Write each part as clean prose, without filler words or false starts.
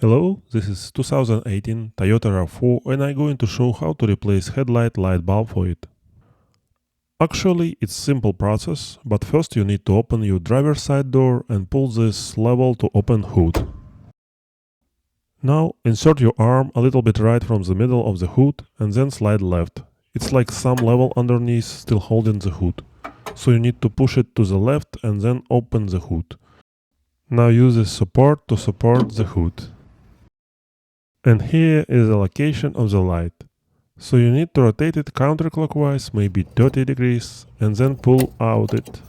Hello, this is 2018 Toyota RAV4 and I'm going to show how to replace headlight light bulb for it. Actually, it's a simple process, but first you need to open your driver's side door and pull this lever to open hood. Now insert your arm a little bit right from the middle of the hood and then slide left. It's like some level underneath still holding the hood. So you need to push it to the left and then open the hood. Now use this support to support the hood. And here is the location of the light. So you need to rotate it counterclockwise, maybe 30 degrees, and then pull out it.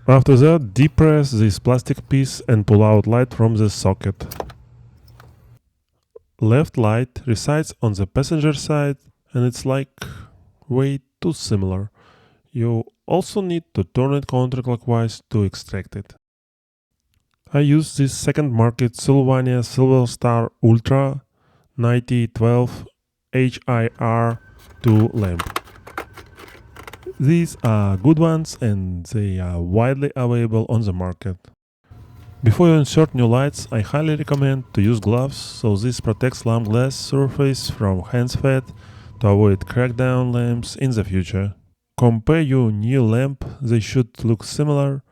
After that, depress this plastic piece and pull out light from the socket. Left light resides on the passenger side and it's like way too similar. You also need to turn it counterclockwise to extract it. I use this second market Sylvania SilverStar Ultra 9012 HIR2 lamp. These are good ones and they are widely available on the market. Before you insert new lights, I highly recommend to use gloves, so this protects lamp glass surface from hands fat to avoid crackdown lamps in the future. Compare your new lamp, they should look similar,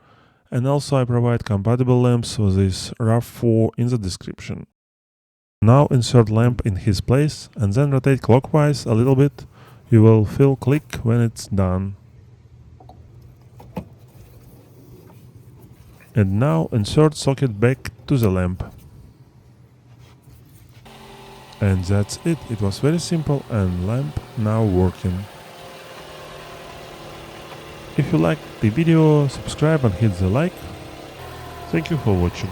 and also I provide compatible lamps for this RAV4 in the description. Now insert lamp in his place and then rotate clockwise a little bit. You will feel click when it's done. And now insert socket back to the lamp. And that's it. It was very simple and lamp now working. If you liked the video, subscribe and hit the like. Thank you for watching.